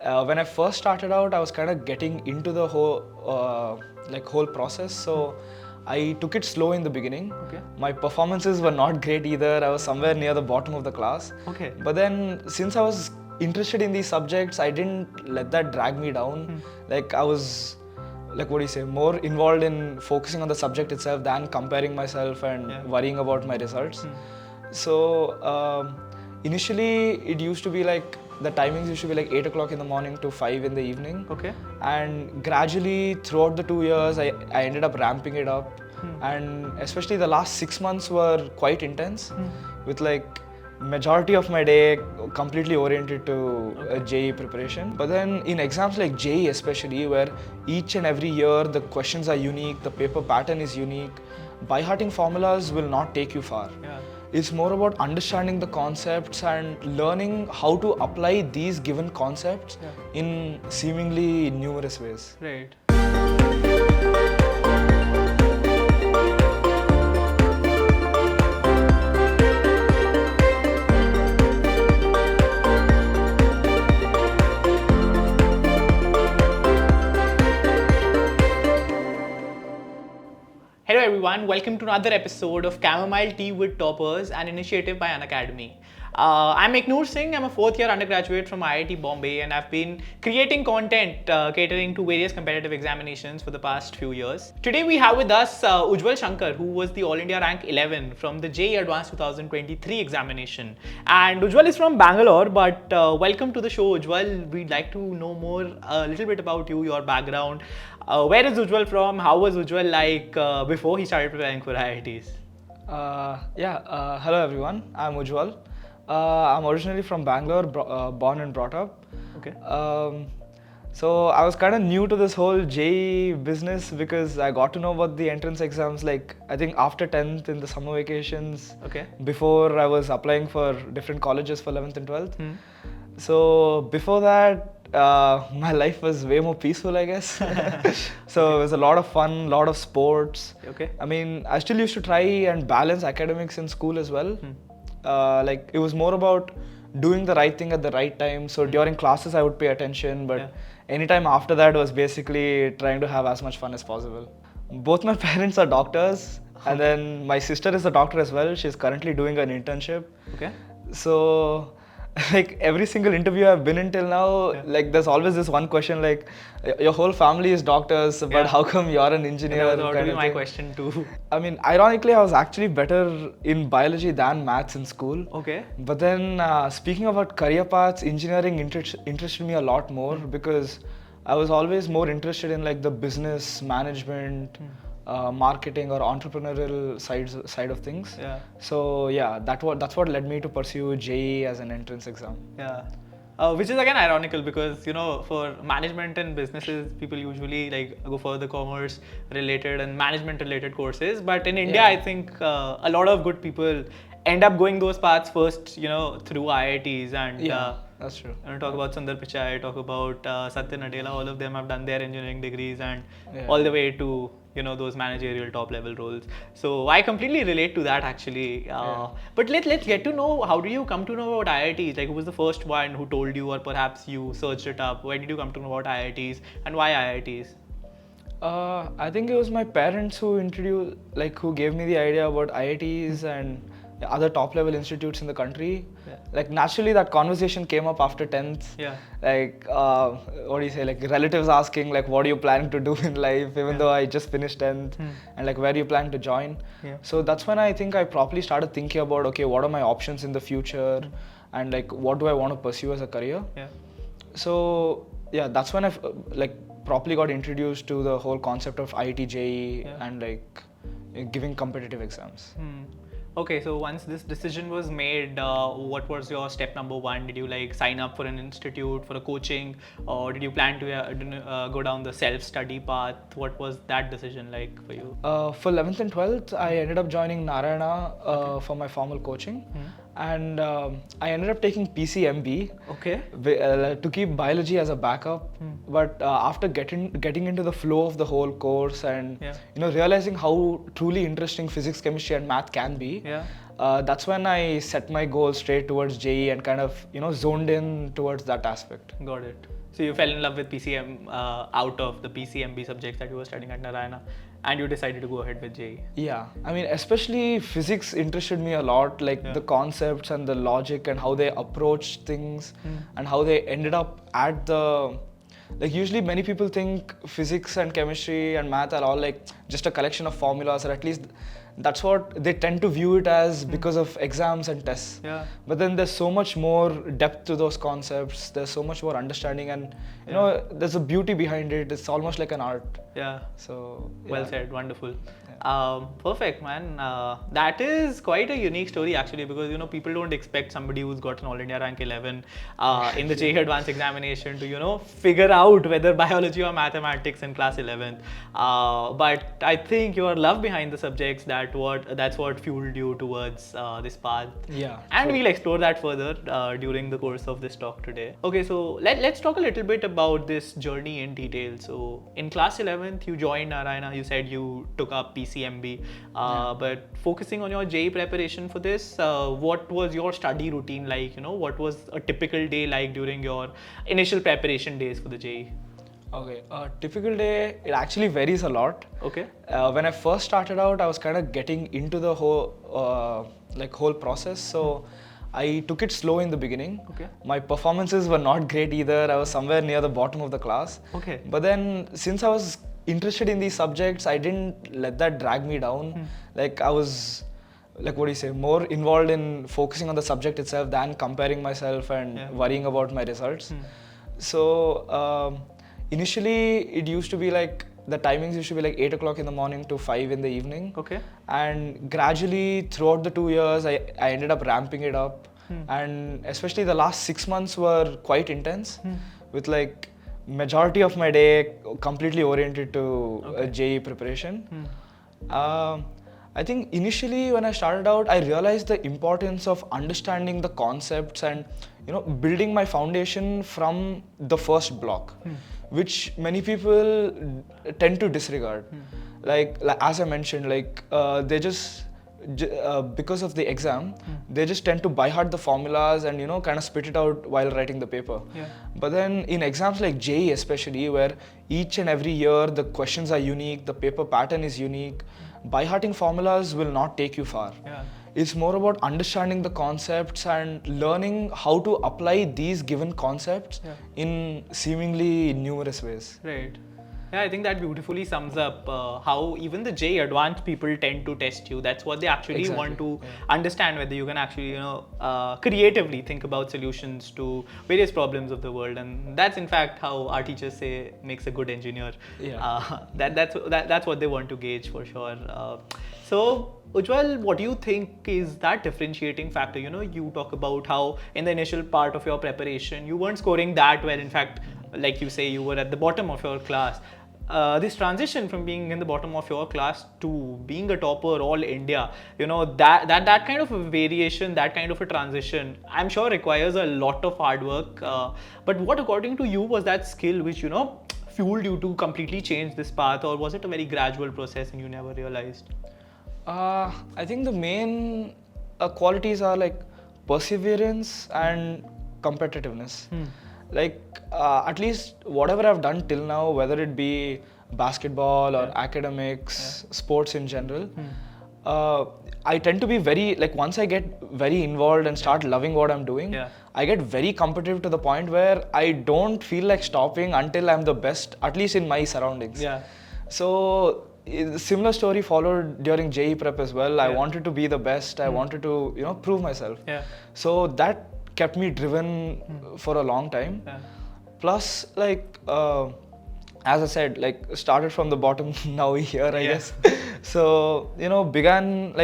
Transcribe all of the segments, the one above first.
when I first started out, I was kind of getting into the whole process. So I took it slow in the beginning. Okay. My performances were not great either. I was somewhere near the bottom of the class. Okay. But then since I was interested in these subjects, I didn't let that drag me down. Like I was, like what do you say, more involved in focusing on the subject itself than comparing myself and worrying about my results. So initially it used to be like, the timings used to be like 8 o'clock in the morning to 5 in the evening. Okay. And gradually throughout the 2 years, I ended up ramping it up. And especially the last 6 months were quite intense, with like majority of my day completely oriented to JEE preparation. But then in exams like JEE especially, where each and every year the questions are unique, the paper pattern is unique, by-hearting formulas will not take you far. Yeah. It's more about understanding the concepts and learning how to apply these given concepts in seemingly numerous ways. Right. Hello everyone, welcome to another episode of Chamomile Tea with Toppers, an initiative by Unacademy. I'm Eknoor Singh, I'm a 4th year undergraduate from IIT Bombay, and I've been creating content catering to various competitive examinations for the past few years. Today we have with us Ujwal Shankar, who was the All India rank 11 from the JEE Advanced 2023 examination. And Ujwal is from Bangalore, but welcome to the show, Ujwal. We'd like to know more, a little bit about you, your background. Where is Ujwal from? How was Ujwal like before he started preparing for IITs? Hello everyone, I'm Ujwal. I'm originally from Bangalore, born and brought up. Okay. So I was kind of new to this whole JEE business because I got to know about the entrance exams like I think after 10th in the summer vacations. Okay. Before I was applying for different colleges for 11th and 12th. So before that, my life was way more peaceful, I guess. So it was a lot of fun, a lot of sports. Okay. I mean, I still used to try and balance academics in school as well. Like it was more about doing the right thing at the right time. So during classes I would pay attention, but anytime after that was basically trying to have as much fun as possible. Both my parents are doctors, and then my sister is a doctor as well. She's currently doing an internship. Okay. So like every single interview I've been in till now, like there's always this one question like, your whole family is doctors, but how come you're an engineer? That was already my question too. I mean, ironically, I was actually better in biology than maths in school. Okay. But then speaking about career paths, engineering interested me a lot more because I was always more interested in like the business management, marketing or entrepreneurial side of things. Yeah. So yeah, that's what led me to pursue JEE as an entrance exam. Yeah. Which is again ironical because, you know, for management and businesses, people usually like go for the commerce related and management related courses. But in India, I think a lot of good people end up going those paths first, you know, through IITs. And that's true. I talk about Sundar Pichai, talk about Satya Nadella, all of them have done their engineering degrees and all the way to, you know, those managerial top level roles. So I completely relate to that actually. But let's get to know, how do you come to know about IITs? Like who was the first one who told you, or perhaps you searched it up? Why did you come to know about IITs and why IITs? I think it was my parents who who gave me the idea about IITs and other top level institutes in the country. Like naturally that conversation came up after 10th. Like what do you say, like relatives asking like what are you planning to do in life, even though I just finished 10th, and like where are you planning to join. So that's when I think I properly started thinking about, okay, what are my options in the future, and like what do I want to pursue as a career. So yeah, that's when I like properly got introduced to the whole concept of IIT JEE and like giving competitive exams. Okay, so once this decision was made, what was your step number one? Did you like sign up for an institute, for a coaching, or did you plan to go down the self-study path? What was that decision like for you? For 11th and 12th, I ended up joining Narayana for my formal coaching. And I ended up taking PCMB to keep biology as a backup. But after getting into the flow of the whole course and you know realizing how truly interesting physics, chemistry and math can be, that's when I set my goal straight towards JEE and kind of, zoned in towards that aspect. Got it. So you fell in love with PCM out of the PCMB subjects that you were studying at Narayana, and you decided to go ahead with JEE. Yeah, I mean, especially physics interested me a lot, like the concepts and the logic and how they approach things and how they ended up at the, like usually many people think physics and chemistry and math are all like just a collection of formulas, or at least that's what they tend to view it as because of exams and tests. Yeah. But then there's so much more depth to those concepts, there's so much more understanding, and there's a beauty behind it. It's almost like an art. Yeah. So well said, wonderful. Perfect, man. That is quite a unique story actually, because people don't expect somebody who's got an All India rank 11 in the JEE Advanced examination to figure out whether biology or mathematics in class 11th. But I think your love behind the subjects, that's what fueled you towards this path. Yeah. And we'll explore that further during the course of this talk today. Okay, so let's talk a little bit about this journey in detail. So in class 11th, you joined Narayana. You said you took up PCMB, but focusing on your JEE preparation for this, what was your study routine like? What was a typical day like during your initial preparation days for the JEE? Okay, a typical day, it actually varies a lot. Okay. When I first started out, I was kind of getting into the whole process. So I took it slow in the beginning. Okay. My performances were not great either. I was somewhere near the bottom of the class. Okay. But then since I was interested in these subjects, I didn't let that drag me down. Like I was, more involved in focusing on the subject itself than comparing myself and worrying about my results. So initially it used to be like, the timings used to be like 8 o'clock in the morning to 5 in the evening. Okay. And gradually throughout the 2 years, I ended up ramping it up. And especially the last 6 months were quite intense, with like majority of my day completely oriented to JEE preparation. I think initially when I started out, I realized the importance of understanding the concepts and building my foundation from the first block, which many people tend to disregard. Like as I mentioned, they just because of the exam, they just tend to by heart the formulas and kind of spit it out while writing the paper. But then in exams like JEE especially, where each and every year the questions are unique, the paper pattern is unique, by hearting formulas will not take you far. It's more about understanding the concepts and learning how to apply these given concepts in seemingly numerous ways. Right. Yeah, I think that beautifully sums up how even the JEE Advanced people tend to test you. That's what they actually want to understand, whether you can actually, creatively think about solutions to various problems of the world. And that's in fact how our teachers say makes a good engineer. That's what they want to gauge for sure. So Ujwal, what do you think is that differentiating factor? You talk about how in the initial part of your preparation, you weren't scoring that well. In fact, like you say, you were at the bottom of your class. This transition from being in the bottom of your class to being a topper all India, that kind of a variation, that kind of a transition, I'm sure requires a lot of hard work. But what according to you was that skill which, fueled you to completely change this path, or was it a very gradual process and you never realized? I think the main qualities are like perseverance and competitiveness. At least whatever I've done till now, whether it be basketball or academics, sports in general, I tend to be very, once I get very involved and start loving what I'm doing, I get very competitive to the point where I don't feel like stopping until I'm the best, at least in my surroundings. So similar story followed during JEE prep as well. I wanted to be the best. I wanted to, prove myself. So that kept me driven for a long time. Plus, as I said, started from the bottom, now here, I guess. So, began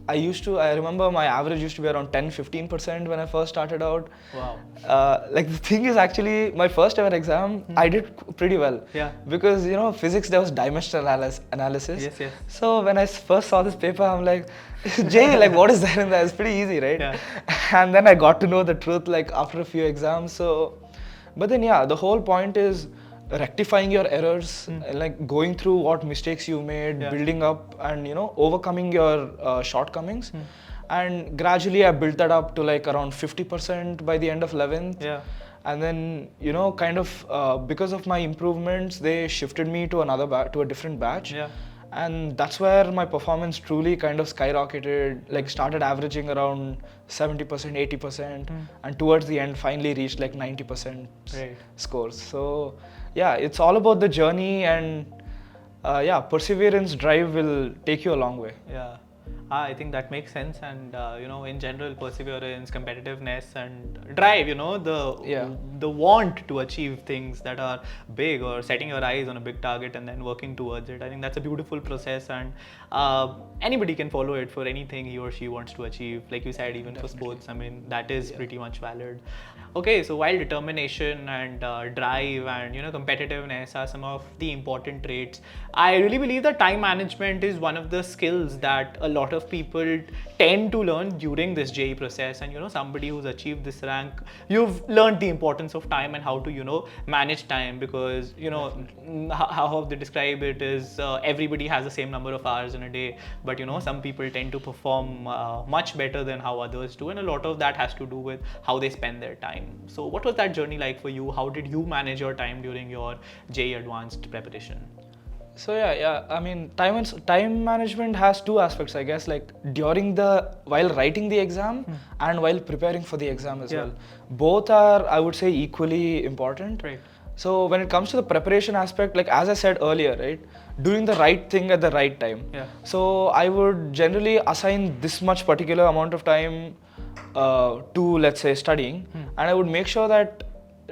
I remember my average used to be around 10-15% when I first started out. Wow. The thing is, actually, my first ever exam, I did pretty well. Because, physics, there was dimensional analysis. So when I first saw this paper, I'm like, JEE, what is there in that? It's pretty easy, right? And then I got to know the truth, after a few exams. So, but then, the whole point is rectifying your errors, going through what mistakes you made, building up and, overcoming your shortcomings. And gradually I built that up to like around 50% by the end of 11th. Yeah. And then, you know, kind of because of my improvements, they shifted me to to a different batch. Yeah. And that's where my performance truly kind of skyrocketed, like started averaging around 70%, 80%, and towards the end finally reached like 90% Right. scores. So yeah, it's all about the journey, and yeah, perseverance, drive will take you a long way. Yeah, I think that makes sense, and you know, in general, perseverance, competitiveness, and drive. You know, the want to achieve things that are big, or setting your eyes on a big target and then working towards it. I think that's a beautiful process, and anybody can follow it for anything he or she wants to achieve. Like you said, even for sports, I mean, that is pretty much valid. Okay, so while determination and drive and, you know, competitiveness are some of the important traits, I really believe that time management is one of the skills that a lot of people tend to learn during this JEE process. And, you know, somebody who's achieved this rank, you've learned the importance of time and how to, you know, manage time, because, you know, how they describe it is everybody has the same number of hours in a day, but, you know, some people tend to perform much better than how others do, and a lot of that has to do with how they spend their time. So what was that journey like for you? How did you manage your time during your JEE Advanced preparation? So yeah. I mean, time management has two aspects, I guess. Like while writing the exam and while preparing for the exam as well. Both are, I would say, equally important. Right. So when it comes to the preparation aspect, like as I said earlier, right, doing the right thing at the right time. Yeah. So I would generally assign this much particular amount of time to, let's say, studying, and I would make sure that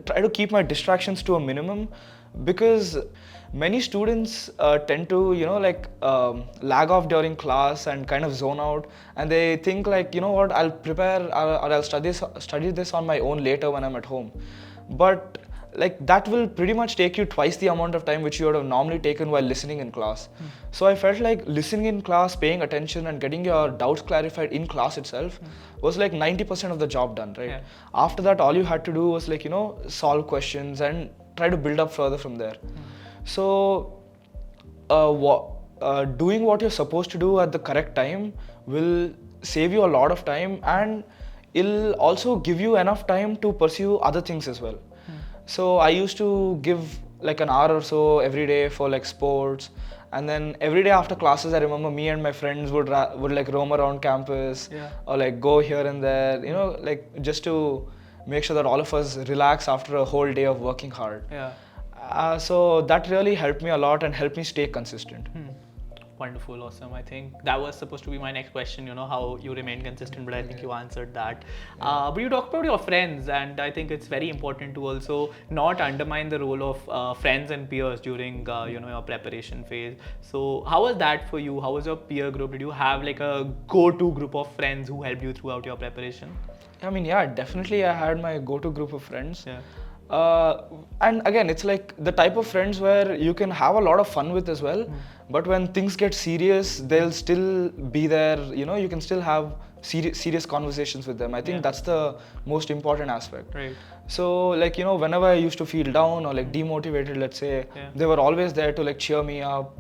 try to keep my distractions to a minimum, because many students tend to, you know, like lag off during class and kind of zone out, and they think like, you know what, I'll prepare or I'll study this on my own later when I'm at home. But like that will pretty much take you twice the amount of time which you would have normally taken while listening in class. So I felt like listening in class, paying attention and getting your doubts clarified in class itself was like 90% of the job done, right? Yeah. After that, all you had to do was like, you know, solve questions and try to build up further from there. So doing what you're supposed to do at the correct time will save you a lot of time, and it'll also give you enough time to pursue other things as well. So I used to give like an hour or so every day for like sports, and then every day after classes, I remember me and my friends would like roam around campus, or like go here and there, you know, like just to make sure that all of us relax after a whole day of working hard. So that really helped me a lot and helped me stay consistent. Wonderful, awesome. I think that was supposed to be my next question, you know, how you remain consistent, but I think you answered that. But you talked about your friends, and I think it's very important to also not undermine the role of friends and peers during, you know, your preparation phase. So how was that for you? How was your peer group? Did you have like a go-to group of friends who helped you throughout your preparation? I mean, yeah, definitely I had my go-to group of friends. And again, it's like the type of friends where you can have a lot of fun with as well, but when things get serious, they'll still be there, you know, you can still have serious conversations with them. I think that's the most important aspect. Right. So like, you know, whenever I used to feel down or like demotivated, let's say, they were always there to like cheer me up.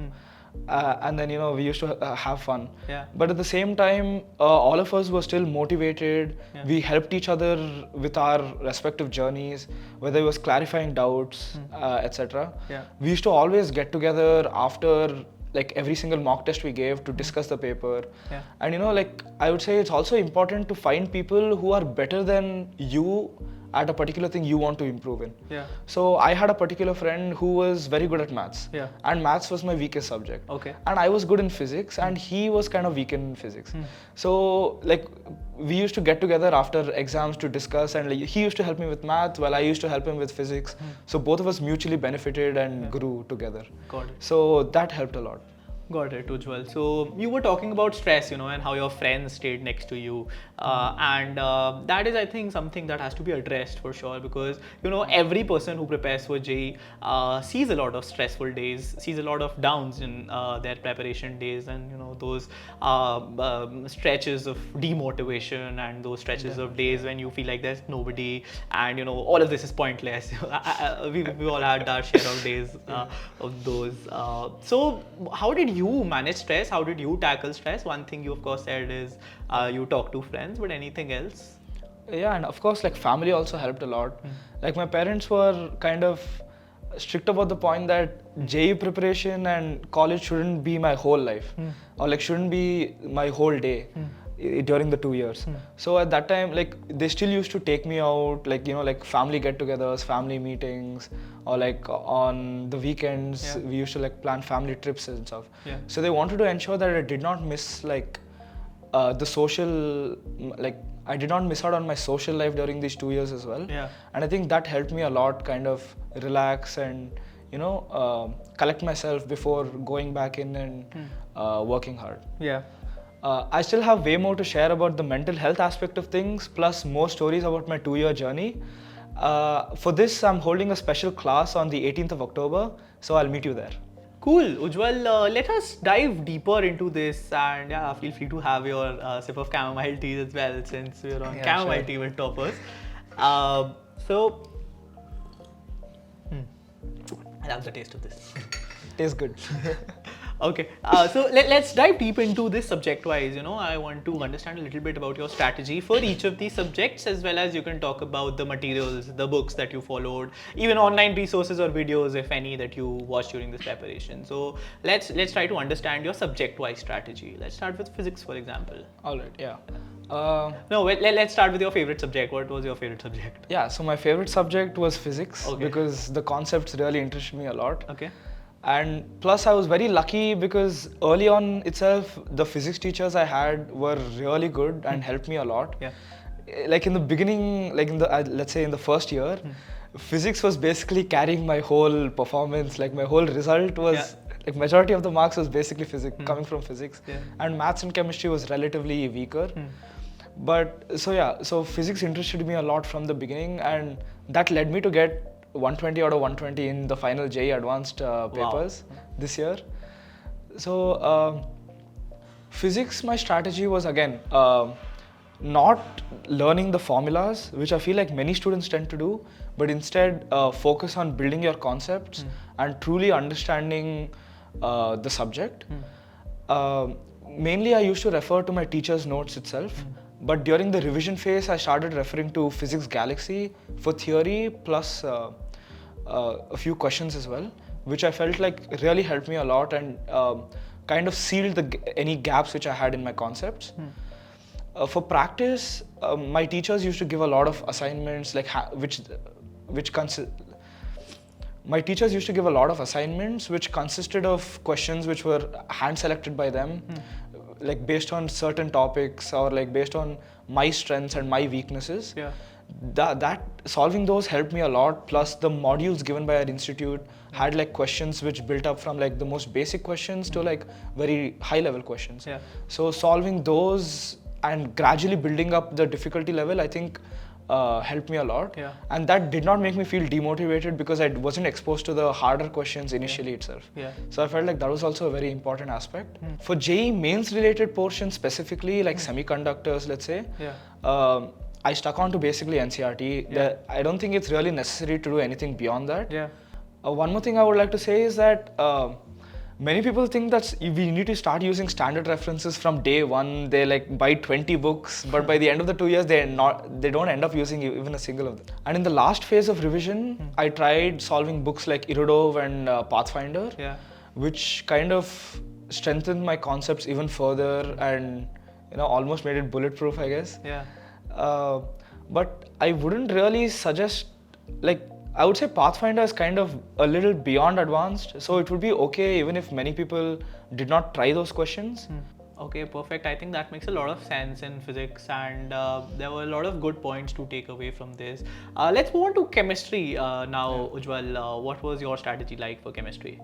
And then, you know, we used to have fun. But at the same time, all of us were still motivated. We helped each other with our respective journeys, whether it was clarifying doubts, etc. We used to always get together after like every single mock test we gave to discuss the paper. And, you know, like I would say it's also important to find people who are better than you at a particular thing you want to improve in. So I had a particular friend who was very good at maths, and maths was my weakest subject. And I was good in physics, and he was kind of weak in physics. So like we used to get together after exams to discuss, and like, he used to help me with math while I used to help him with physics. So both of us mutually benefited and grew together. Got it. So that helped a lot. Got it, Ujwal. So you were talking about stress, you know, and how your friends stayed next to you, and that is, I think, something that has to be addressed for sure, because, you know, every person who prepares for JEE sees a lot of stressful days, sees a lot of downs in their preparation days, and, you know, those stretches of demotivation and those stretches of days when you feel like there's nobody, and, you know, all of this is pointless. we all had our share of days of those. So how did you manage stress? How did you tackle stress? One thing you of course said is you talk to friends, but anything else? Yeah, and of course, like family also helped a lot. Like my parents were kind of strict about the point that JEE preparation and college shouldn't be my whole life, or like shouldn't be my whole day during the 2 years. So at that time, like they still used to take me out, like like family get-togethers, family meetings, or like on the weekends we used to like plan family trips and stuff. So they wanted to ensure that I did not miss like the social, like I did not miss out on my social life during these 2 years as well. And I think that helped me a lot, kind of relax and collect myself before going back in and working hard. I still have way more to share about the mental health aspect of things, plus more stories about my 2-year journey. For this, I'm holding a special class on the 18th of October, so I'll meet you there. Cool, Ujwal. Let us dive deeper into this, and feel free to have your sip of chamomile tea as well, since we're on chamomile tea with toppers. I love the taste of this. Tastes good. Okay, so let's dive deep into this subject-wise. I want to understand a little bit about your strategy for each of these subjects, as well as you can talk about the materials, the books that you followed, even online resources or videos, if any, that you watched during this preparation. So let's try to understand your subject-wise strategy. Let's start with physics, for example. All right, yeah. No, let's start with your favorite subject. What was your favorite subject? Yeah, so my favorite subject was physics, because the concepts really interested me a lot. Okay. And plus I was very lucky because early on itself, the physics teachers I had were really good and helped me a lot. Like in the beginning, like in the, let's say in the first year, physics was basically carrying my whole performance. Like my whole result was, like majority of the marks was basically physics, coming from physics. And maths and chemistry was relatively weaker. But so physics interested me a lot from the beginning, and that led me to get 120 out of 120 in the final JEE Advanced papers this year. So physics, my strategy was again not learning the formulas, which I feel like many students tend to do, but instead focus on building your concepts and truly understanding the subject. Mainly I used to refer to my teacher's notes itself. But during the revision phase, I started referring to Physics Galaxy for theory, plus a few questions as well, which I felt like really helped me a lot and kind of sealed any gaps which I had in my concepts. For practice, my teachers used to give a lot of assignments, like my teachers used to give a lot of assignments which consisted of questions which were hand selected by them, like based on certain topics or like based on my strengths and my weaknesses. That solving those helped me a lot. Plus the modules given by our institute had like questions which built up from like the most basic questions to like very high level questions. So solving those and gradually building up the difficulty level, I think helped me a lot. And that did not make me feel demotivated because I wasn't exposed to the harder questions initially itself. So I felt like that was also a very important aspect. For JEE mains related portions specifically, like semiconductors, let's say, I stuck on to basically NCERT. I don't think it's really necessary to do anything beyond that. One more thing I would like to say is that many people think that we need to start using standard references from day one. They like buy 20 books, but by the end of the 2 years, they don't end up using even a single of them. And in the last phase of revision, I tried solving books like Irodov and Pathfinder, which kind of strengthened my concepts even further and almost made it bulletproof, I guess. But I wouldn't really suggest, like, I would say Pathfinder is kind of a little beyond advanced, so it would be okay even if many people did not try those questions. Okay, perfect. I think that makes a lot of sense in physics, and there were a lot of good points to take away from this. Let's move on to chemistry now, Ujwal. What was your strategy like for chemistry?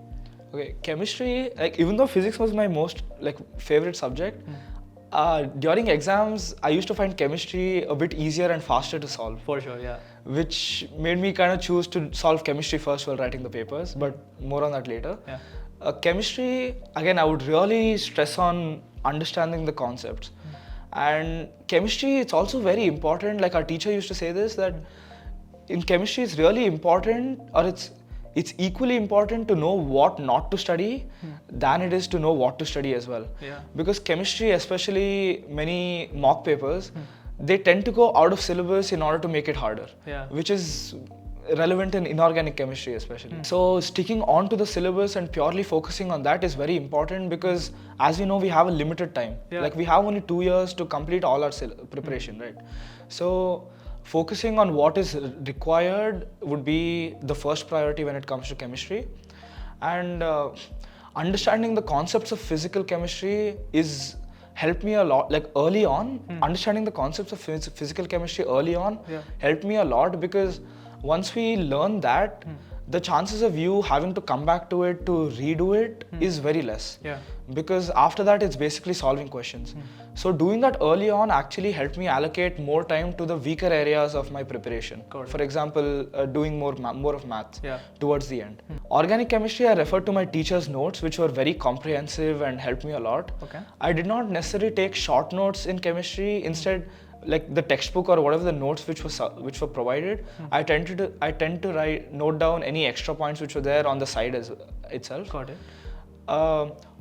Okay, chemistry, like even though physics was my most like favorite subject, during exams, I used to find chemistry a bit easier and faster to solve. For sure, Which made me kind of choose to solve chemistry first while writing the papers, but more on that later. Chemistry, again, I would really stress on understanding the concepts. And chemistry, it's also very important, like our teacher used to say this, that in chemistry it's really important, or it's it's equally important to know what not to study than it is to know what to study as well. Yeah. Because chemistry, especially many mock papers, they tend to go out of syllabus in order to make it harder, Yeah. which is relevant in inorganic chemistry especially. So sticking on to the syllabus and purely focusing on that is very important because as we know, we have a limited time. Yeah. Like we have only 2 years to complete all our preparation, right? So focusing on what is required would be the first priority when it comes to chemistry. And understanding the concepts of physical chemistry is helped me a lot, like early on. Understanding the concepts of physical chemistry early on helped me a lot because once we learn that, the chances of you having to come back to it to redo it is very less. Yeah. Because after that, it's basically solving questions. So doing that early on actually helped me allocate more time to the weaker areas of my preparation. For example, doing more of math towards the end. Organic chemistry, I referred to my teacher's notes, which were very comprehensive and helped me a lot. Okay. I did not necessarily take short notes in chemistry. Instead, like the textbook or whatever the notes which were provided, I tend to note down any extra points which were there on the side itself. Got it.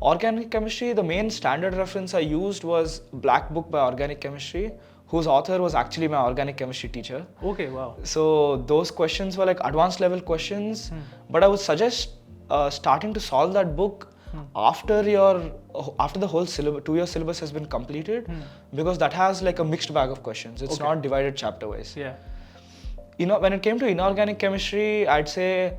Organic chemistry, the main standard reference I used was Black Book by Organic Chemistry, whose author was actually my organic chemistry teacher. Okay, wow. So those questions were like advanced level questions, but I would suggest starting to solve that book after the whole 2-year syllabus has been completed, because that has like a mixed bag of questions. It's not divided chapter wise. Yeah. When it came to inorganic chemistry, I'd say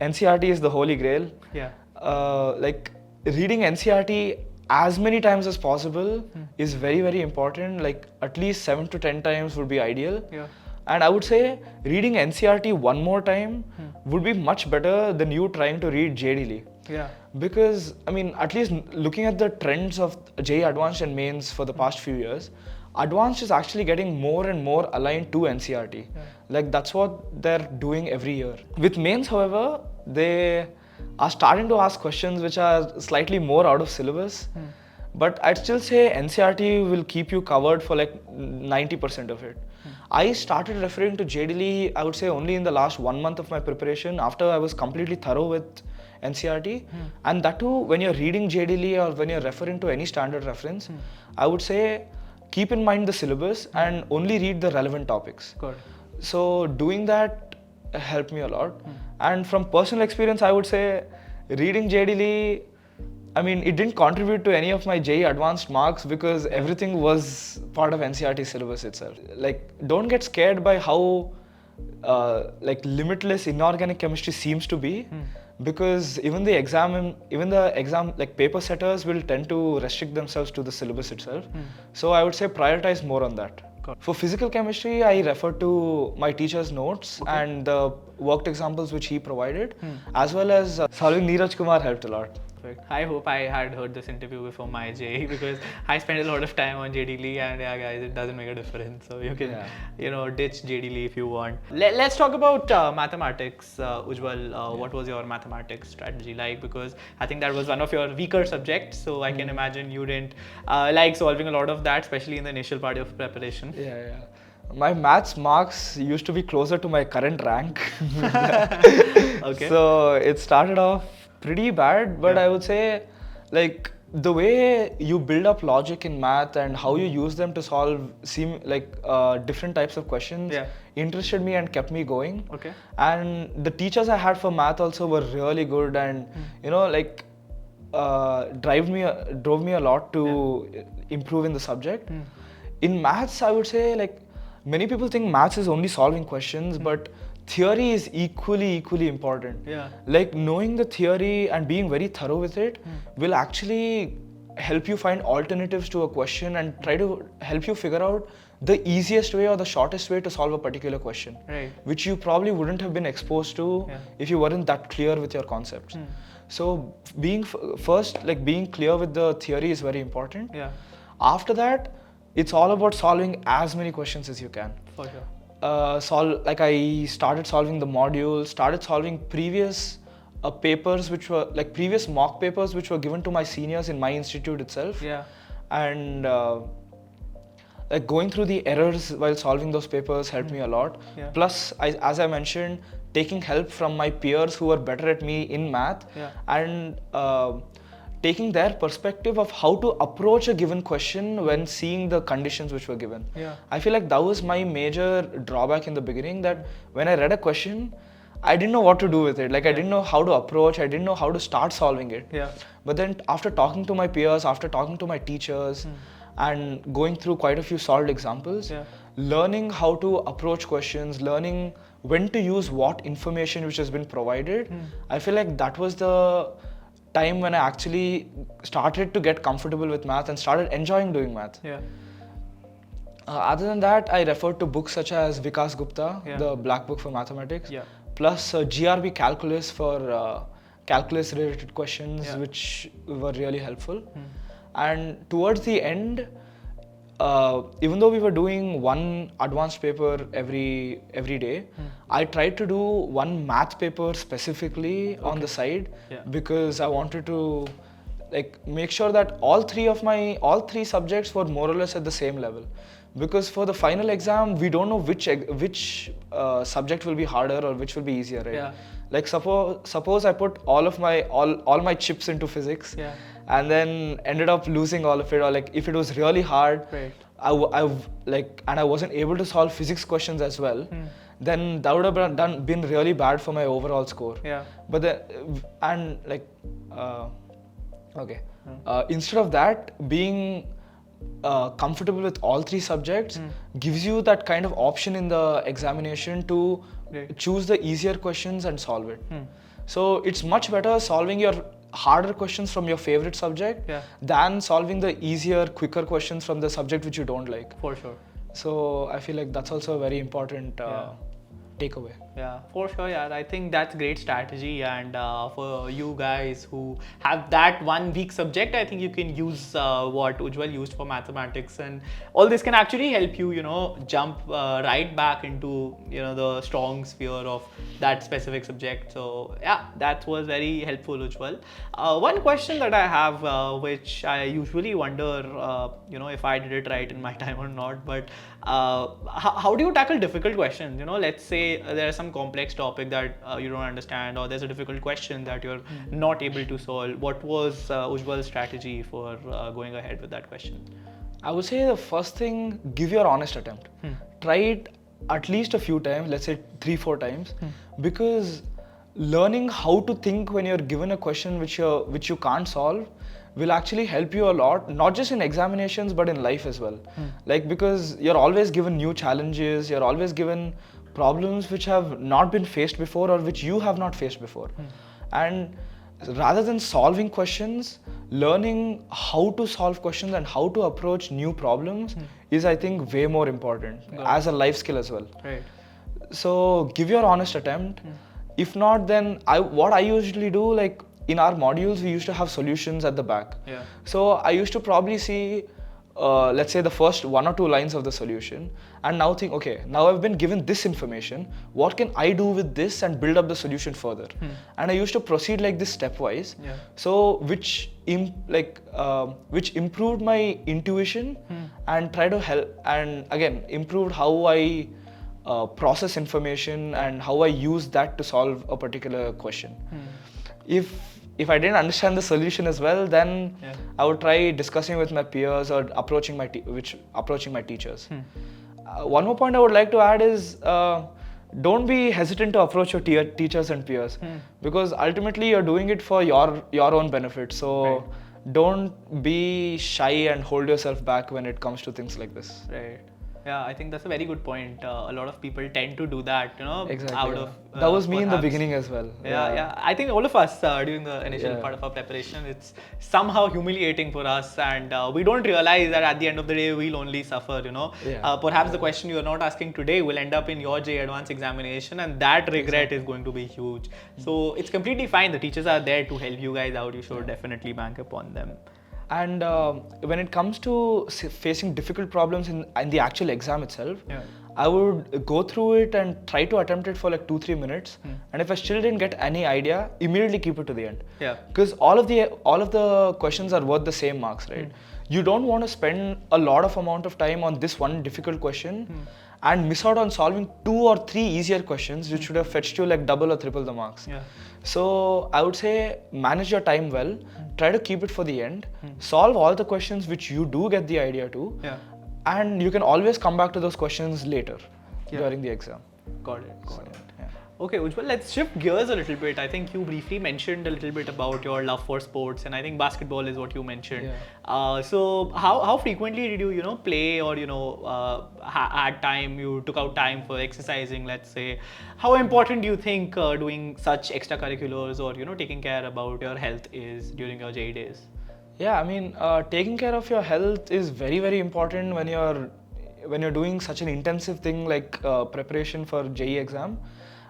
NCERT is the holy grail. Yeah. Like reading NCERT as many times as possible is very, very important. Like at least 7 to 10 times would be ideal. Yeah. And I would say reading NCERT one more time would be much better than you trying to read JEE. Yeah. Because, I mean, at least looking at the trends of JEE Advanced and Mains for the past few years, Advanced is actually getting more and more aligned to NCERT. Yeah. Like that's what they're doing every year. With Mains, however, they are starting to ask questions which are slightly more out of syllabus. But I'd still say NCERT will keep you covered for like 90% of it. I started referring to JEE, I would say only in the last 1 month of my preparation after I was completely thorough with NCERT. And that too, when you're reading JEE or when you're referring to any standard reference, I would say keep in mind the syllabus and only read the relevant topics. Got it. So doing that helped me a lot. And from personal experience, I would say reading JEE, I mean, it didn't contribute to any of my JEE Advanced marks because everything was part of NCERT syllabus itself. Like, don't get scared by how like limitless inorganic chemistry seems to be, because even the exam like paper setters will tend to restrict themselves to the syllabus itself. So I would say prioritize more on that. For physical chemistry, I refer to my teacher's notes and the worked examples which he provided, as well as solving Neeraj Kumar helped a lot. Perfect. I hope I had heard this interview before my JEE because I spent a lot of time on JEE and yeah guys, it doesn't make a difference. So you can ditch JEE if you want. Let's talk about mathematics. Ujwal, what was your mathematics strategy like? Because I think that was one of your weaker subjects. So I can imagine you didn't like solving a lot of that, especially in the initial part of preparation. Yeah. My maths marks used to be closer to my current rank. Okay. So it started off pretty bad, but I would say like the way you build up logic in math and how you use them to solve different types of questions interested me and kept me going. Okay. And the teachers I had for math also were really good and drove me a lot to improve in the subject. In maths, I would say like many people think maths is only solving questions, but theory is equally important. Yeah. Like knowing the theory and being very thorough with it will actually help you find alternatives to a question and try to help you figure out the easiest way or the shortest way to solve a particular question, right, which you probably wouldn't have been exposed to if you weren't that clear with your concepts. So being being clear with the theory is very important. Yeah. After that, it's all about solving as many questions as you can. For sure. I started solving the module, started solving previous papers which were like previous mock papers which were given to my seniors in my institute itself. Yeah. And like going through the errors while solving those papers helped me a lot. Yeah. Plus, as I mentioned, taking help from my peers who were better at me in math, Yeah. and taking their perspective of how to approach a given question when seeing the conditions which were given. Yeah. I feel like that was my major drawback in the beginning, that when I read a question, I didn't know what to do with it. Like I didn't know how to approach, I didn't know how to start solving it. Yeah. But then after talking to my peers, after talking to my teachers, and going through quite a few solved examples, learning how to approach questions, learning when to use what information which has been provided, I feel like that was the time when I actually started to get comfortable with math and started enjoying doing math. Yeah. Other than that, I referred to books such as Vikas Gupta, Yeah. the Black Book for Mathematics, Yeah. plus GRB Calculus for calculus related questions, Yeah. which were really helpful. And towards the end, even though we were doing one advanced paper every day, I tried to do one math paper specifically on the side, because I wanted to like make sure that all three subjects were more or less at the same level. Because for the final exam, we don't know which subject will be harder or which will be easier, right? Yeah. Like suppose I put all my chips into physics, and then ended up losing all of it, or like if it was really hard, Right. I wasn't able to solve physics questions as well, then that would have been really bad for my overall score. Yeah. But instead of that, being comfortable with all three subjects gives you that kind of option in the examination to choose the easier questions and solve it. So it's much better solving your harder questions from your favorite subject than solving the easier, quicker questions from the subject which you don't like. For sure. So I feel like that's also a very important takeaway. Yeah, for sure. Yeah, I think that's great strategy. And for you guys who have that one weak subject, I think you can use what Ujwal used for mathematics, and all this can actually help you, jump right back into, the strong sphere of that specific subject. So yeah, that was very helpful, Ujwal. One question that I have, which I usually wonder, if I did it right in my time or not, but how do you tackle difficult questions? Let's say there's some complex topic that you don't understand, or there's a difficult question that you're not able to solve. What was Ujwal's strategy for going ahead with that question? I would say the first thing, give your honest attempt. Try it at least a few times, let's say 3-4 times, because learning how to think when you're given a question which you can't solve will actually help you a lot, not just in examinations but in life as well. Like, because you're always given new challenges, you're always given problems which have not been faced before or which you have not faced before. And rather than solving questions, learning how to solve questions and how to approach new problems is, I think, way more important as a life skill as well. Right. So give your honest attempt. If not, then what I usually do, like in our modules, we used to have solutions at the back. So I used to probably see, let's say, the first 1 or 2 lines of the solution, and now think, okay, now I've been given this information, what can I do with this and build up the solution further? And I used to proceed like this stepwise. So which improved my intuition and try to help, and again improved how I process information and how I use that to solve a particular question. If I didn't understand the solution as well, then I would try discussing with my peers or approaching my teachers. One more point I would like to add is, don't be hesitant to approach your teachers and peers, because ultimately you're doing it for your own benefit. So don't be shy and hold yourself back when it comes to things like this. Right. Yeah, I think that's a very good point. A lot of people tend to do that, Exactly, out of... that was me in the beginning as well. Yeah. I think all of us during the initial part of our preparation, it's somehow humiliating for us, and we don't realize that at the end of the day, we'll only suffer, Perhaps the question you're not asking today will end up in your JEE Advanced examination, and that regret is going to be huge. So it's completely fine. The teachers are there to help you guys out. You should definitely bank upon them. And when it comes to facing difficult problems in the actual exam itself, I would go through it and try to attempt it for like 2-3 minutes. And if I still didn't get any idea, immediately keep it to the end. Because all of the questions are worth the same marks, right? you don't want to spend a lot of amount of time on this one difficult question and miss out on solving 2 or 3 easier questions which would have fetched you like double or triple the marks. Yeah. So I would say manage your time well, try to keep it for the end, solve all the questions which you do get the idea to, Yeah. and you can always come back to those questions later during the exam. Got it. Got it. Yeah. Okay, Ujwal, let's shift gears a little bit. I think you briefly mentioned a little bit about your love for sports, and I think basketball is what you mentioned. So how frequently did you play, or had time, you took out time for exercising, let's say? How important do you think doing such extracurriculars or taking care about your health is during your JEE days? Yeah, I mean, taking care of your health is very, very important when you're doing such an intensive thing like preparation for JEE exam,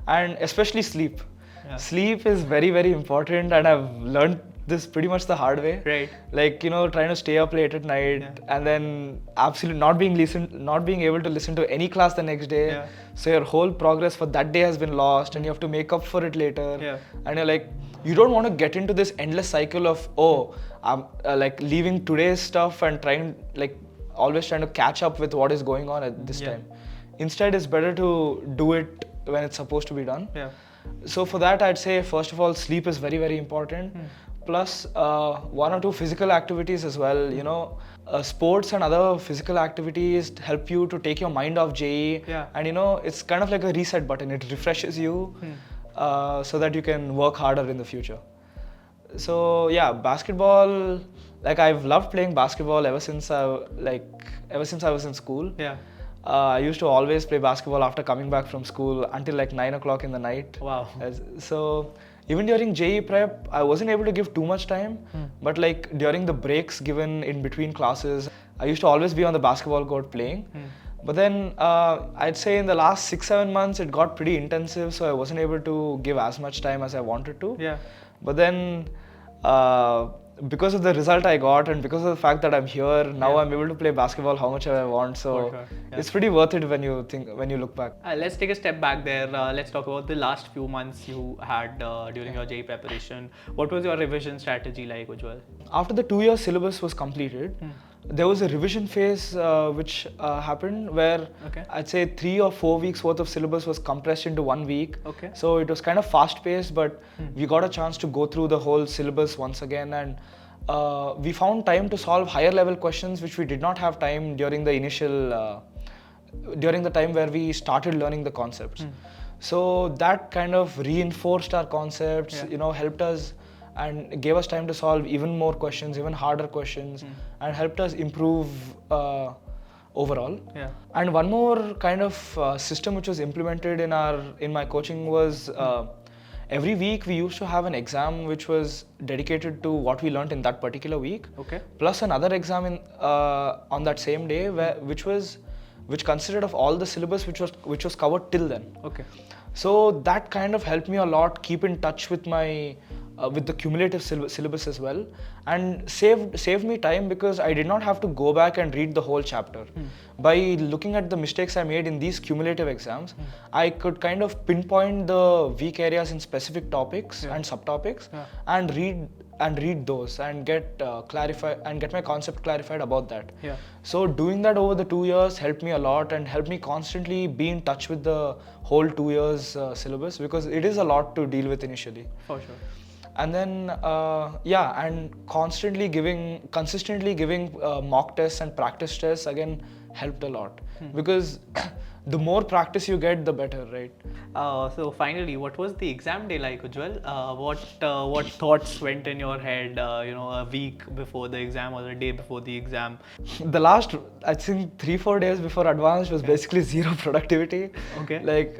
and especially sleep. Yeah. Sleep is very, very important, and I've learned this pretty much the hard way. Right. Like trying to stay up late at night and then absolutely not being able to listen to any class the next day. Yeah. So your whole progress for that day has been lost, and you have to make up for it later. Yeah. And you're like, you don't want to get into this endless cycle of I'm like leaving today's stuff and always trying to catch up with what is going on at this time. Instead, it's better to do it when it's supposed to be done. Yeah. So for that, I'd say first of all, sleep is very, very important. Plus 1 or 2 physical activities as well. Sports and other physical activities help you to take your mind off JEE. Yeah. And it's kind of like a reset button. It refreshes you so that you can work harder in the future. So yeah, basketball, like I've loved playing basketball ever since I was in school. Yeah. I used to always play basketball after coming back from school until like 9 o'clock in the night. Wow. So even during JEE prep, I wasn't able to give too much time, but like during the breaks given in between classes, I used to always be on the basketball court playing. But then I'd say in the last 6-7 months, it got pretty intensive, so I wasn't able to give as much time as I wanted to. Yeah. But then because of the result I got and because of the fact that I'm here, now I'm able to play basketball how much I want. So it's pretty worth it when you look back. Let's take a step back there. Let's talk about the last few months you had during your JEE preparation. What was your revision strategy like, Ujwal? After the 2-year syllabus was completed, there was a revision phase which happened where I'd say 3 or 4 weeks worth of syllabus was compressed into 1 week. Okay. So it was kind of fast paced, but we got a chance to go through the whole syllabus once again, and we found time to solve higher level questions which we did not have time during the initial during the time where we started learning the concepts. So that kind of reinforced our concepts, helped us and gave us time to solve even more questions, even harder questions, and helped us improve overall. Yeah. And one more kind of system which was implemented in my coaching was every week we used to have an exam which was dedicated to what we learned in that particular week. Okay. Plus another exam on that same day which consisted of all the syllabus which was covered till then. Okay. So that kind of helped me a lot keep in touch with my with the cumulative syllabus as well, and saved me time because I did not have to go back and read the whole chapter. By looking at the mistakes I made in these cumulative exams, I could kind of pinpoint the weak areas in specific topics and subtopics and read those and get my concept clarified about that. Yeah. So doing that over the 2 years helped me a lot and helped me constantly be in touch with the whole 2 years syllabus, because it is a lot to deal with initially. For sure. And then and consistently giving mock tests and practice tests again helped a lot, because the more practice you get, the better, right? So finally, what was the exam day like, Ujwal? What thoughts went in your head, a week before the exam or the day before the exam? The last, I think 3-4 days before advanced was basically zero productivity. Okay. Like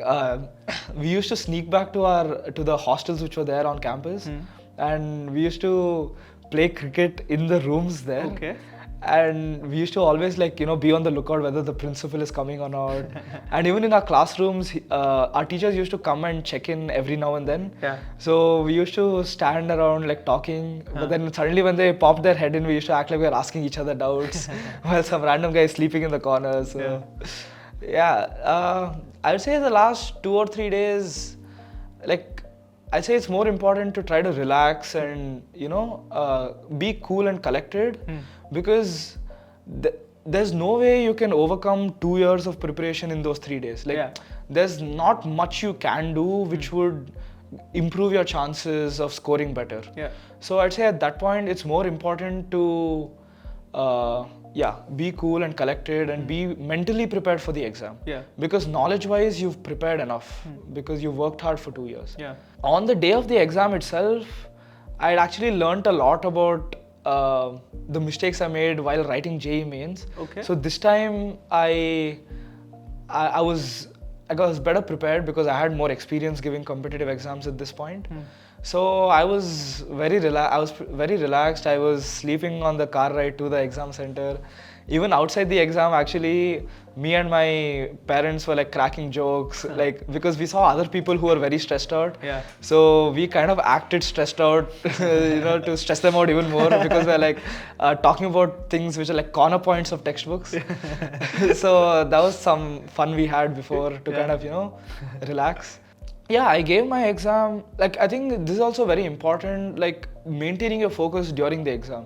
we used to sneak back to the hostels which were there on campus, and we used to play cricket in the rooms there. Okay. And we used to always be on the lookout whether the principal is coming or not. And even in our classrooms, our teachers used to come and check in every now and then. Yeah. So we used to stand around talking, but then suddenly when they popped their head in, we used to act like we were asking each other doubts while some random guy is sleeping in the corner. So I would say the last 2 or 3 days, I'd say it's more important to try to relax and be cool and collected, because there's no way you can overcome 2 years of preparation in those 3 days. Like, there's not much you can do which would improve your chances of scoring better. So I'd say at that point, it's more important to be cool and collected and be mentally prepared for the exam. Because knowledge-wise, you've prepared enough because you worked hard for 2 years. On the day of the exam itself, I'd actually learnt a lot about the mistakes I made while writing JEE mains. So this time I was better prepared because I had more experience giving competitive exams at this point. So I was very relaxed. I was sleeping on the car ride to the exam center. Even outside the exam, actually, me and my parents were like cracking jokes, like because we saw other people who were very stressed out. So we kind of acted stressed out, to stress them out even more because we're like talking about things which are like corner points of textbooks. So that was some fun we had before to kind of, relax. Yeah, I gave my exam. Like, I think this is also very important, like maintaining your focus during the exam.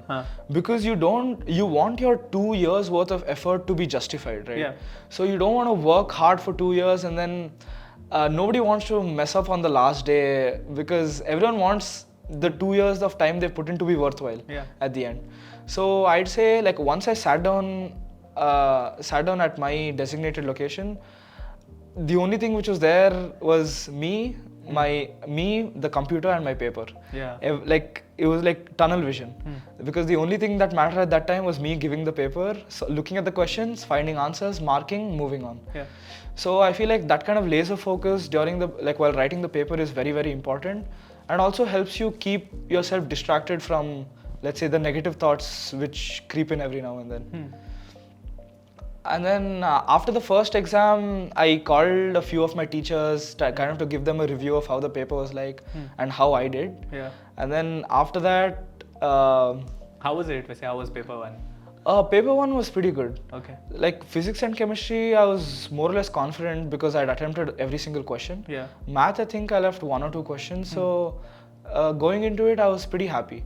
Because you want your 2 years worth of effort to be justified, right? So you don't want to work hard for 2 years and then nobody wants to mess up on the last day because everyone wants the 2 years of time they put in to be worthwhile at the end. So I'd say, like, once I sat down at my designated location, the only thing which was there was me, the computer, and my paper. Like, it was like tunnel vision. Because the only thing that mattered at that time was me giving the paper, so looking at the questions, finding answers, marking, moving on. So I feel like that kind of laser focus while writing the paper is very, very important, and also helps you keep yourself distracted from, let's say, the negative thoughts which creep in every now and then. And then after the first exam, I called a few of my teachers to give them a review of how the paper was like and how I did. And then after that... how was it? How was paper one? Paper one was pretty good. Like physics and chemistry, I was more or less confident because I'd attempted every single question. Math, I think I left 1 or 2 questions. So going into it, I was pretty happy.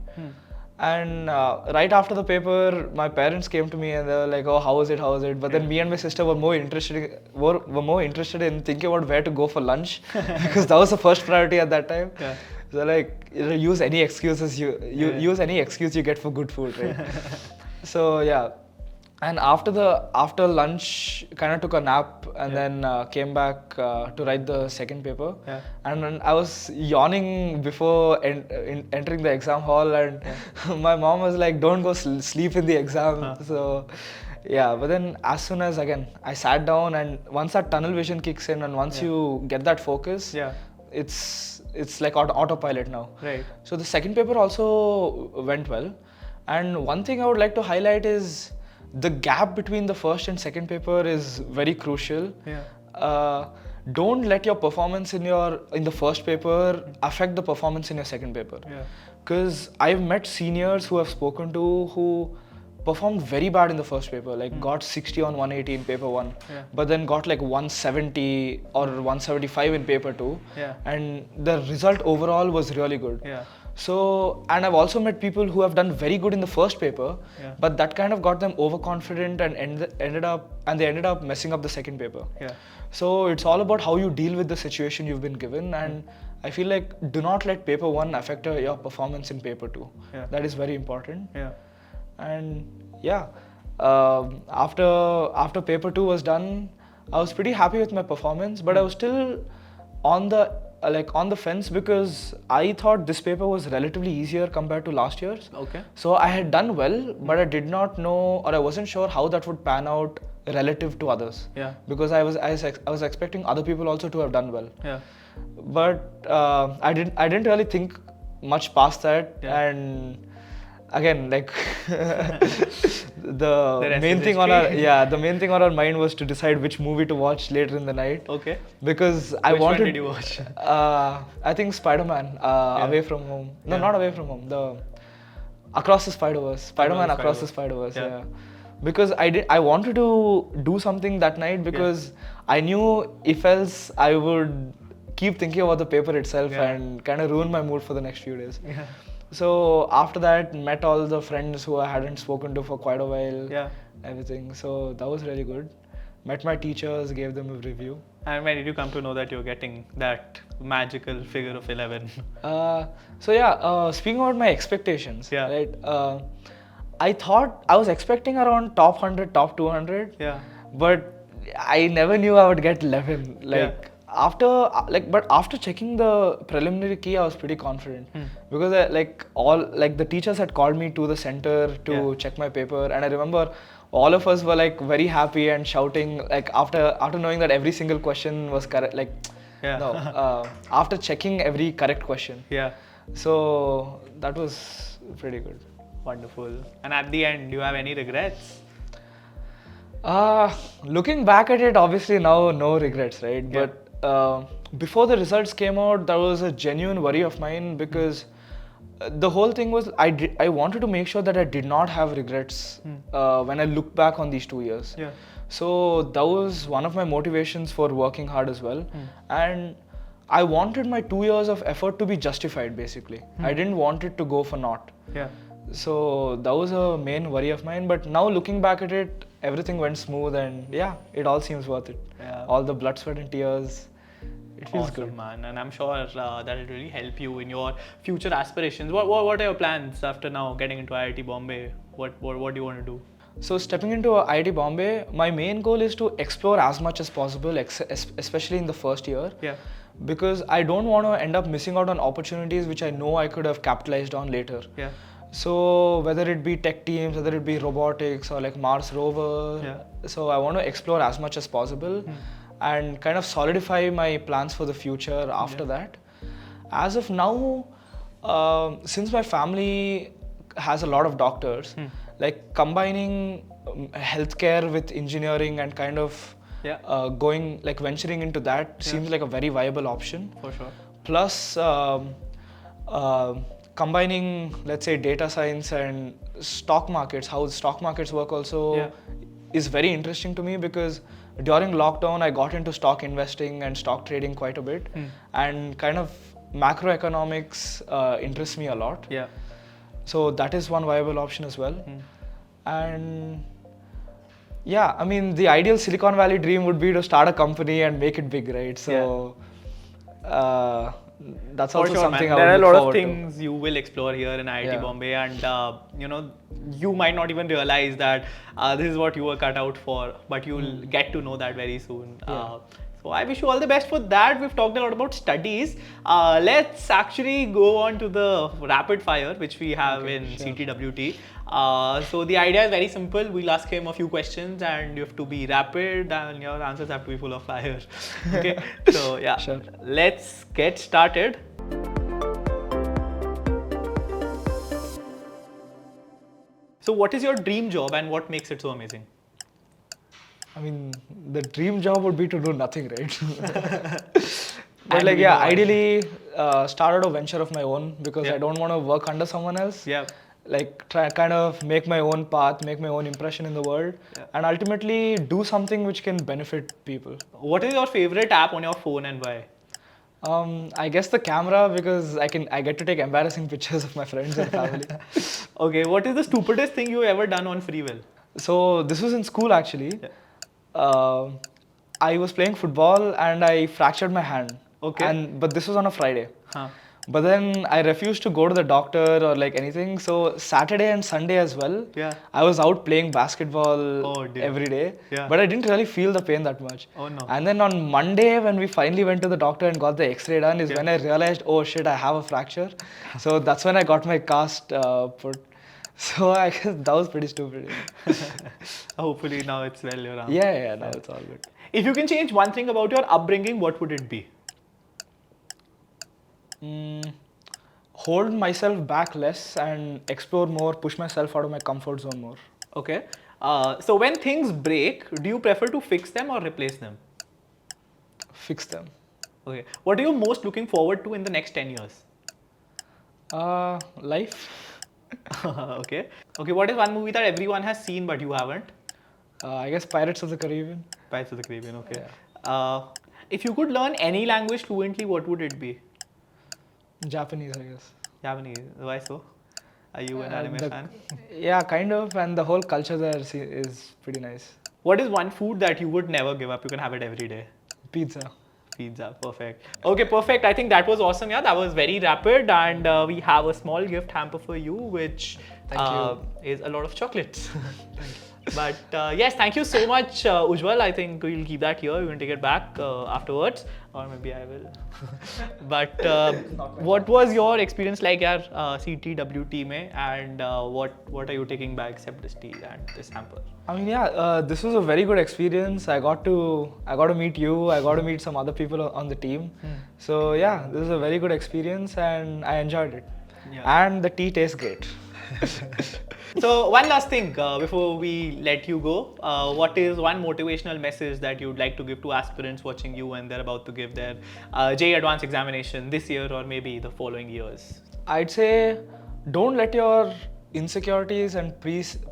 And right after the paper, my parents came to me and they were like, "Oh, how was it? But then me and my sister were more interested in thinking about where to go for lunch because that was the first priority at that time. So like, use any excuses use any excuse you get for good food, right? So yeah. And after lunch, kind of took a nap and then came back to write the second paper. And then I was yawning before entering the exam hall, and my mom was like, "Don't go sleep in the exam." So yeah, but then as soon as I sat down, and once that tunnel vision kicks in, and once you get that focus, it's like autopilot now. So the second paper also went well, and one thing I would like to highlight is the gap between the first and second paper is very crucial. Don't let your performance in the first paper affect the performance in your second paper. Because I've met seniors who I've spoken to who performed very bad in the first paper, like got 60 on 180 in paper 1, but then got like 170 or 175 in paper 2, and the result overall was really good. So, and I've also met people who have done very good in the first paper, but that kind of got them overconfident and ended up messing up the second paper. So it's all about how you deal with the situation you've been given, and I feel like do not let paper 1 affect your performance in paper 2. That is very important. And after paper 2 was done, I was pretty happy with my performance, but I was still on the fence because I thought this paper was relatively easier compared to last year's. So I had done well, but I did not know, or I wasn't sure how that would pan out relative to others. Because I was expecting other people also to have done well. But I didn't really think much past that, and again, like the main thing on our mind was to decide which movie to watch later in the night. Because I wanted. Which one did you watch? I think Spider-Man, Away From Home. No, not Away From Home. The Across the Spider-Verse. Spider-Man Across the Spider-Verse. Because I wanted to do something that night because I knew if else I would keep thinking about the paper itself and kind of ruin my mood for the next few days. So after that, met all the friends who I hadn't spoken to for quite a while. Yeah. Everything. So that was really good. Met my teachers, gave them a review. And when did you come to know that you're getting that magical figure of 11? Speaking about my expectations, Yeah. right? I thought I was expecting around top 100, top 200. Yeah. But I never knew I would get 11. But after checking the preliminary key, I was pretty confident because the teachers had called me to the center to check my paper, and I remember all of us were like very happy and shouting like after knowing that every single question was correct. After checking every correct question. Yeah. So that was pretty good. Wonderful. And at the end, do you have any regrets? Looking back at it, obviously now no regrets, right? Yeah. But before the results came out, that was a genuine worry of mine because the whole thing was I wanted to make sure that I did not have regrets when I look back on these 2 years. Yeah. So that was one of my motivations for working hard as well. And I wanted my 2 years of effort to be justified basically. I didn't want it to go for naught. Yeah. So that was a main worry of mine. But now looking back at it, everything went smooth and yeah, it all seems worth it. Yeah. All the blood, sweat and tears. It feels Awesome, good. man. And I'm sure that will really help you in your future aspirations. What are your plans after now getting into IIT Bombay? What do you want to do? So stepping into IIT Bombay, my main goal is to explore as much as possible, especially in the first year. Yeah. Because I don't want to end up missing out on opportunities which I know I could have capitalized on later. Yeah. So whether it be tech teams, whether it be robotics or like Mars rover, so I want to explore as much as possible and kind of solidify my plans for the future after that. As of now, since my family has a lot of doctors, like combining healthcare with engineering and kind of venturing into that seems like a very viable option. For sure. Plus, combining, let's say, data science and stock markets, how stock markets work also is very interesting to me because during lockdown, I got into stock investing and stock trading quite a bit and kind of macroeconomics interests me a lot. Yeah. So that is one viable option as well. And yeah, I mean, the ideal Silicon Valley dream would be to start a company and make it big, right? So that's also something I would There are a look lot of forward to. things you will explore here in IIT Yeah. Bombay, and you might not even realize that this is what you were cut out for, but you'll get to know that very soon. So I wish you all the best for that. We've talked a lot about studies. Let's actually go on to the rapid fire, which we have in CTwT. So the idea is very simple. We'll ask him a few questions and you have to be rapid and your answers have to be full of fire. Okay, so yeah, Sure. Let's get started. So what is your dream job and what makes it so amazing? I mean, the dream job would be to do nothing, right? But And like, we yeah, know why. ideally started a venture of my own because Yeah. I don't want to work under someone else. Yeah. Like try kind of make my own path, make my own impression in the world, and ultimately do something which can benefit people. What is your favorite app on your phone and why? I guess the camera because I get to take embarrassing pictures of my friends and family. Okay, what is the stupidest thing you've ever done on free will? So this was in school actually. I was playing football and I fractured my hand. Okay. But this was on a Friday. Huh. But then I refused to go to the doctor or like anything. So Saturday and Sunday as well, Yeah. I was out playing basketball Oh, dear. every day. Yeah. But I didn't really feel the pain that much. Oh, no. And then on Monday when we finally went to the doctor and got the X-ray done is when I realized, oh shit, I have a fracture. So that's when I got my cast put. So I guess that was pretty stupid. Hopefully now it's well around. Yeah, now it's all good. If you can change one thing about your upbringing, what would it be? Hold myself back less and explore more, push myself out of my comfort zone more. Okay. So when things break, do you prefer to fix them or replace them? Fix them. Okay. What are you most looking forward to in the next 10 years? Life. Okay. Okay. What is one movie that everyone has seen but you haven't? I guess Pirates of the Caribbean. Pirates of the Caribbean. Okay. If you could learn any language fluently, what would it be? Japanese, I guess. You have any? Why so? Are you an anime the- fan? Yeah, kind of, and the whole culture there is pretty nice. What is one food that you would never give up? You can have it every day. Pizza. Pizza, perfect. Okay, perfect. I think that was awesome. Yeah, that was very rapid, and we have a small gift hamper for you, which is a lot of chocolates. But yes, thank you so much, Ujwal. I think we'll keep that here. You can take it back afterwards, or maybe I will. But what was your experience like at CTwT mein, and what are you taking back except this tea and this hamper? I mean, yeah, this was a very good experience. I got to meet you. I got to meet some other people on the team. So yeah, this is a very good experience, and I enjoyed it. Yeah. And the tea tastes great. So one last thing before we let you go, what is one motivational message that you'd like to give to aspirants watching you when they're about to give their JEE Advanced examination this year or maybe the following years? I'd say don't let your insecurities and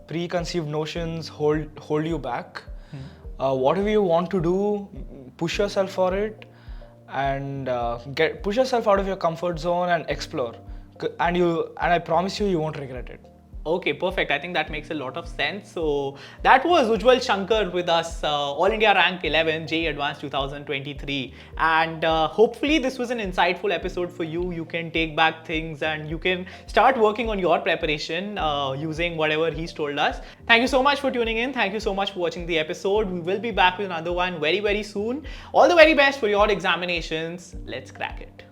preconceived notions hold you back. Whatever you want to do, push yourself for it, and push yourself out of your comfort zone and explore. And I promise you won't regret it. Okay, perfect. I think that makes a lot of sense. So that was Ujwal Shankar with us, All India Rank 11, JEE Advanced 2023. And hopefully this was an insightful episode for you. You can take back things and you can start working on your preparation using whatever he's told us. Thank you so much for tuning in. Thank you so much for watching the episode. We will be back with another one very, very soon. All the very best for your examinations. Let's crack it.